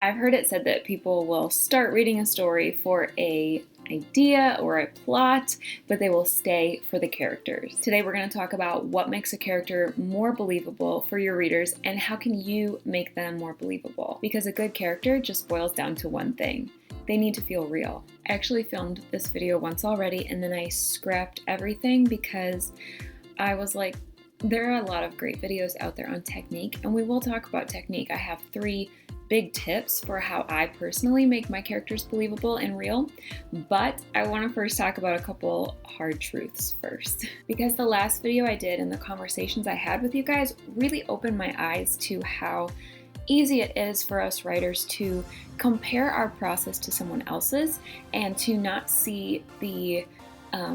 I've heard it said that people will start reading a story for a idea or a plot, but they will stay for the characters. Today we're going to talk about what makes a character more believable for your readers and how can you make them more believable. Because a good character just boils down to one thing. They need to feel real. I actually filmed this video once already and then I scrapped everything because I was like, there are a lot of great videos out there on technique, and we will talk about technique. I have 3 big tips for how I personally make my characters believable and real, but I want to first talk about a couple hard truths first. Because the last video I did and the conversations I had with you guys really opened my eyes to how easy it is for us writers to compare our process to someone else's and to not see the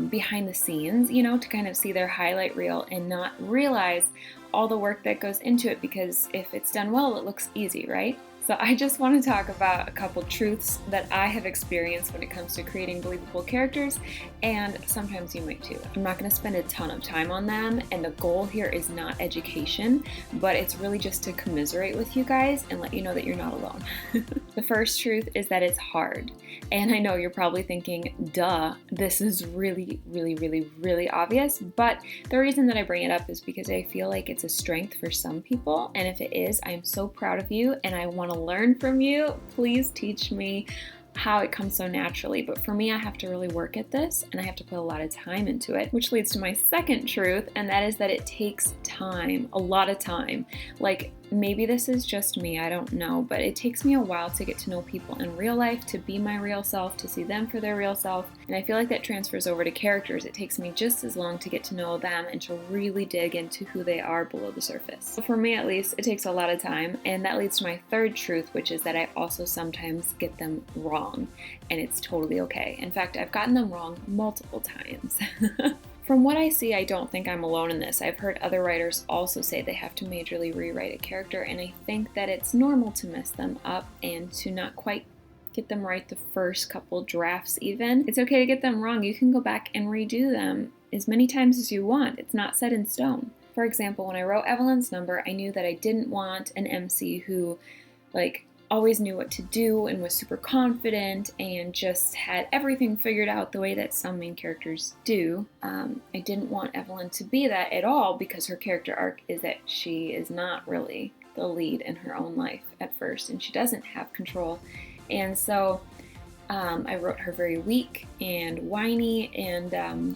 behind the scenes, to kind of see their highlight reel and not realize all the work that goes into it, because if it's done well, it looks easy, right? So I just want to talk about a couple truths that I have experienced when it comes to creating believable characters, and sometimes you might too. I'm not going to spend a ton of time on them, and the goal here is not education, but it's really just to commiserate with you guys and let you know that you're not alone. The first truth is that it's hard. And I know you're probably thinking, duh, this is really, really, really, really obvious, but the reason that I bring it up is because I feel like it's a strength for some people, and if it is, I'm so proud of you and I want to learn from you. Please teach me how it comes so naturally. But for me, I have to really work at this and I have to put a lot of time into it, which leads to my second truth, and that is that it takes time, a lot of time. Like, maybe this is just me, I don't know, but it takes me a while to get to know people in real life, to be my real self, to see them for their real self, and I feel like that transfers over to characters. It takes me just as long to get to know them and to really dig into who they are below the surface. So for me, at least, it takes a lot of time, and that leads to my third truth, which is that I also sometimes get them wrong, and it's totally okay. In fact, I've gotten them wrong multiple times. From what I see, I don't think I'm alone in this. I've heard other writers also say they have to majorly rewrite a character, and I think that it's normal to mess them up and to not quite get them right the first couple drafts even. It's okay to get them wrong. You can go back and redo them as many times as you want. It's not set in stone. For example, when I wrote Evelyn's Number, I knew that I didn't want an MC who, always knew what to do and was super confident and just had everything figured out the way that some main characters do. I didn't want Evelyn to be that at all, because her character arc is that she is not really the lead in her own life at first, and she doesn't have control. And so I wrote her very weak and whiny and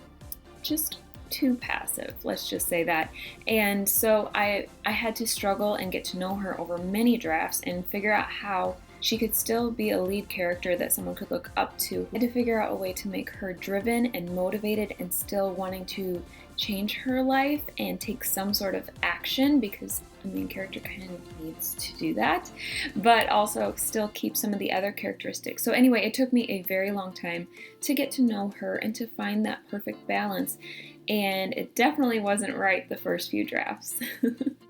just too passive, let's just say that. And so I had to struggle and get to know her over many drafts and figure out how she could still be a lead character that someone could look up to. I had to figure out a way to make her driven and motivated and still wanting to change her life and take some sort of action, because the main character kind of needs to do that, but also still keep some of the other characteristics. So anyway, it took me a very long time to get to know her and to find that perfect balance. And it definitely wasn't right the first few drafts.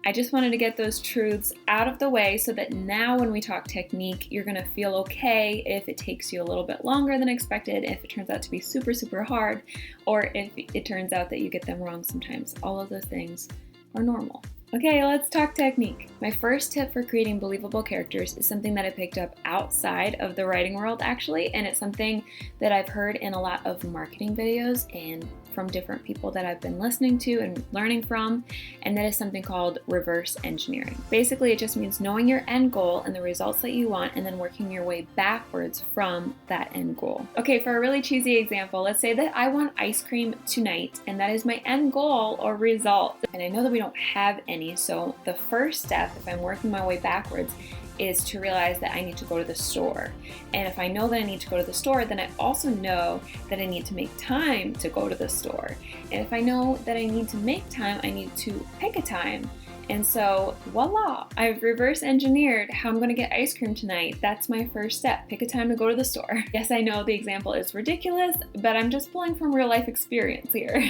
I just wanted to get those truths out of the way so that now when we talk technique, you're gonna feel okay if it takes you a little bit longer than expected, if it turns out to be super, super hard, or if it turns out that you get them wrong sometimes. All of those things are normal. Okay, let's talk technique. My first tip for creating believable characters is something that I picked up outside of the writing world, actually, and it's something that I've heard in a lot of marketing videos and from different people that I've been listening to and learning from, and that is something called reverse engineering. Basically, it just means knowing your end goal and the results that you want and then working your way backwards from that end goal. Okay, for a really cheesy example, let's say that I want ice cream tonight and that is my end goal or result. And I know that we don't have any, so the first step, if I'm working my way backwards, is to realize that I need to go to the store. And if I know that I need to go to the store, then I also know that I need to make time to go to the store. And if I know that I need to make time, I need to pick a time. And so, voila, I've reverse engineered how I'm going to get ice cream tonight. That's my first step. Pick a time to go to the store. Yes, I know the example is ridiculous, but I'm just pulling from real life experience here.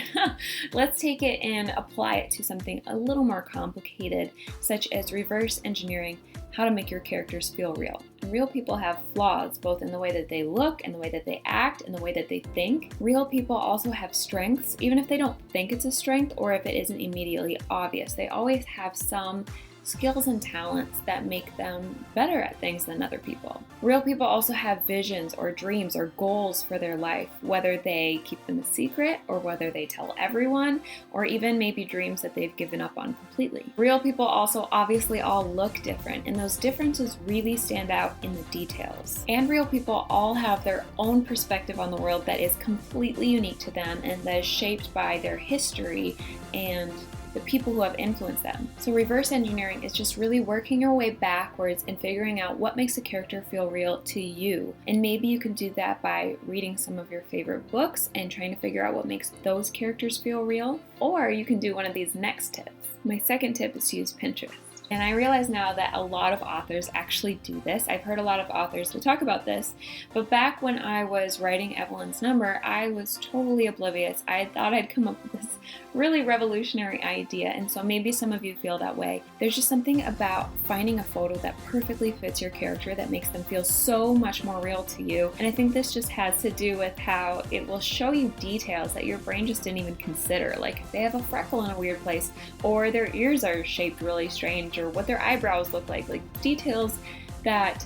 Let's take it and apply it to something a little more complicated, such as reverse engineering how to make your characters feel real. And real people have flaws, both in the way that they look and the way that they act and the way that they think. Real people also have strengths, even if they don't think it's a strength or if it isn't immediately obvious. They always have some skills and talents that make them better at things than other people. Real people also have visions or dreams or goals for their life, whether they keep them a secret or whether they tell everyone, or even maybe dreams that they've given up on completely. Real people also obviously all look different, and those differences really stand out in the details. And real people all have their own perspective on the world that is completely unique to them and that is shaped by their history and the people who have influenced them. So reverse engineering is just really working your way backwards and figuring out what makes a character feel real to you. And maybe you can do that by reading some of your favorite books and trying to figure out what makes those characters feel real. Or you can do one of these next tips. My second tip is to use Pinterest. And I realize now that a lot of authors actually do this. I've heard a lot of authors who talk about this, but back when I was writing Evelyn's Number, I was totally oblivious. I thought I'd come up with this really revolutionary idea, and so maybe some of you feel that way. There's just something about finding a photo that perfectly fits your character that makes them feel so much more real to you. And I think this just has to do with how it will show you details that your brain just didn't even consider, like if they have a freckle in a weird place, or their ears are shaped really strange, or what their eyebrows look like details that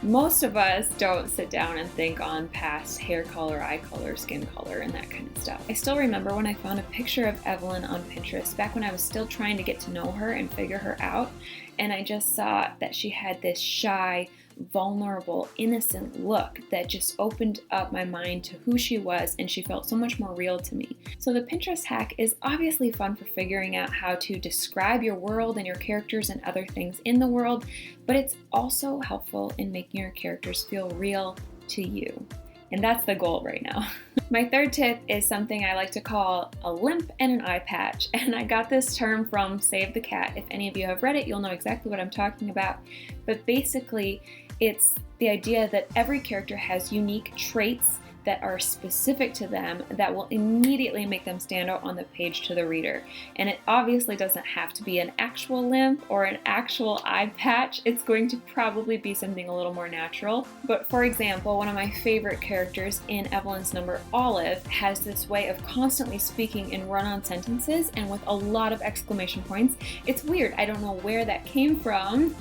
most of us don't sit down and think on past hair color, eye color, skin color, and that kind of stuff. I still remember when I found a picture of Evelyn on Pinterest back when I was still trying to get to know her and figure her out, and I just saw that she had this shy, vulnerable, innocent look that just opened up my mind to who she was, and she felt so much more real to me. So the Pinterest hack is obviously fun for figuring out how to describe your world and your characters and other things in the world, but it's also helpful in making your characters feel real to you. And that's the goal right now. My third tip is something I like to call a limp and an eye patch. And I got this term from Save the Cat. If any of you have read it, you'll know exactly what I'm talking about. But basically, it's the idea that every character has unique traits that are specific to them that will immediately make them stand out on the page to the reader. And it obviously doesn't have to be an actual limp or an actual eye patch. It's going to probably be something a little more natural. But for example, one of my favorite characters in Evelyn's Number, Olive, has this way of constantly speaking in run-on sentences and with a lot of exclamation points. It's weird. I don't know where that came from.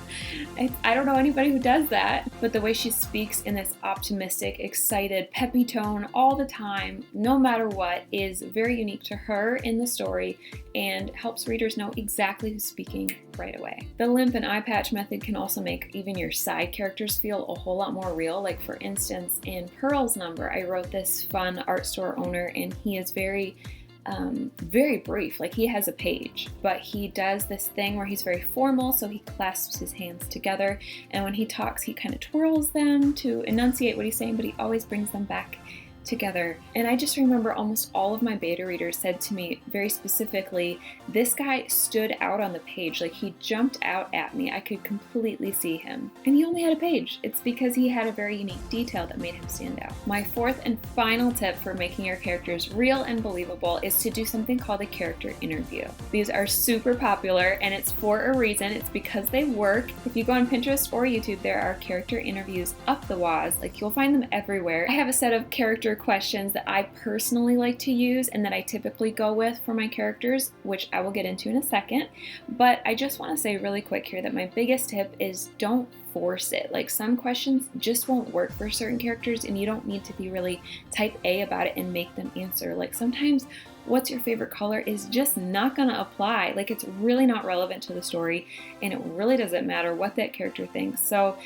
I don't know anybody who does that. But the way she speaks in this optimistic, excited, peppy tone all the time, no matter what, is very unique to her in the story and helps readers know exactly who's speaking right away. The limp and eye patch method can also make even your side characters feel a whole lot more real. Like for instance, in Pearl's Number, I wrote this fun art store owner, and he is very brief. Like he has a page, but he does this thing where he's very formal, so he clasps his hands together, and when he talks he kind of twirls them to enunciate what he's saying, but he always brings them back together. And I just remember almost all of my beta readers said to me very specifically, this guy stood out on the page, like he jumped out at me. I could completely see him. And he only had a page. It's because he had a very unique detail that made him stand out. My fourth and final tip for making your characters real and believable is to do something called a character interview. These are super popular, and it's for a reason. It's because they work. If you go on Pinterest or YouTube, there are character interviews up the waz. Like you'll find them everywhere. I have a set of character questions that I personally like to use and that I typically go with for my characters, which I will get into in a second. But I just want to say really quick here that my biggest tip is don't force it. Like some questions just won't work for certain characters, and you don't need to be really type A about it and make them answer. Like sometimes what's your favorite color is just not gonna apply. Like it's really not relevant to the story, and it really doesn't matter what that character thinks. So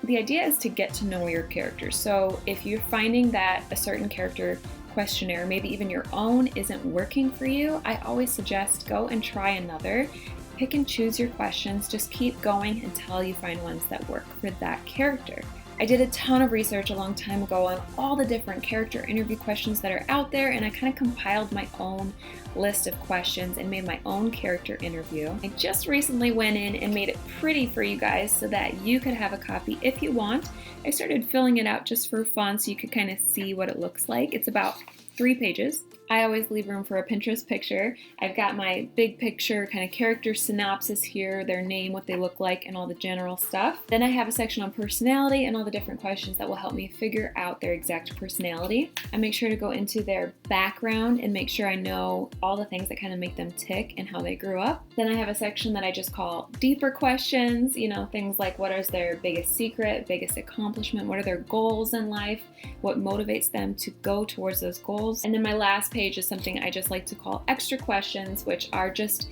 the idea is to get to know your character. So if you're finding that a certain character questionnaire, maybe even your own, isn't working for you, I always suggest go and try another. Pick and choose your questions. Just keep going until you find ones that work for that character. I did a ton of research a long time ago on all the different character interview questions that are out there, and I kind of compiled my own list of questions and made my own character interview. I just recently went in and made it pretty for you guys so that you could have a copy if you want. I started filling it out just for fun so you could kind of see what it looks like. It's about 3 pages. I always leave room for a Pinterest picture. I've got my big picture kind of character synopsis here, their name, what they look like, and all the general stuff. Then I have a section on personality and all the different questions that will help me figure out their exact personality. I make sure to go into their background and make sure I know all the things that kind of make them tick and how they grew up. Then I have a section that I just call deeper questions, things like what is their biggest secret, biggest accomplishment, what are their goals in life, what motivates them to go towards those goals. And then my last page is something I just like to call extra questions, which are just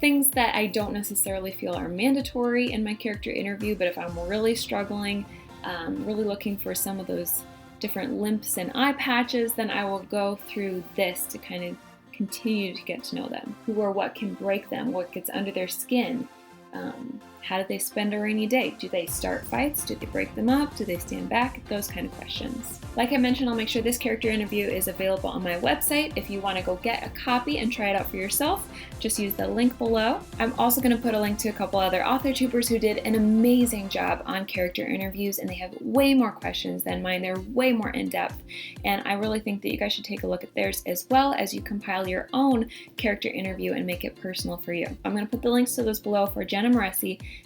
things that I don't necessarily feel are mandatory in my character interview, but if I'm really struggling, really looking for some of those different limps and eye patches, then I will go through this to kind of continue to get to know them. Who or what can break them, what gets under their skin, how do they spend a rainy day? Do they start fights? Do they break them up? Do they stand back? Those kind of questions. Like I mentioned, I'll make sure this character interview is available on my website. If you want to go get a copy and try it out for yourself, just use the link below. I'm also going to put a link to a couple other author tubers who did an amazing job on character interviews, and they have way more questions than mine. They're way more in-depth, and I really think that you guys should take a look at theirs as well as you compile your own character interview and make it personal for you. I'm going to put the links to those below for Jenna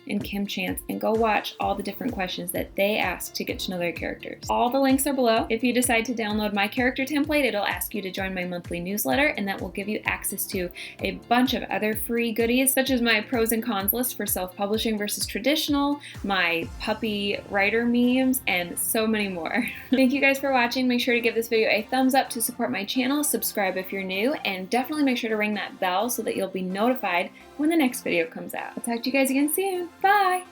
and Kim Chance, and go watch all the different questions that they ask to get to know their characters. All the links are below. If you decide to download my character template, it'll ask you to join my monthly newsletter, and that will give you access to a bunch of other free goodies, such as my pros and cons list for self-publishing versus traditional, my puppy writer memes, and so many more. Thank you guys for watching. Make sure to give this video a thumbs up to support my channel, subscribe if you're new, and definitely make sure to ring that bell so that you'll be notified when the next video comes out. I'll talk to you guys again soon. Bye!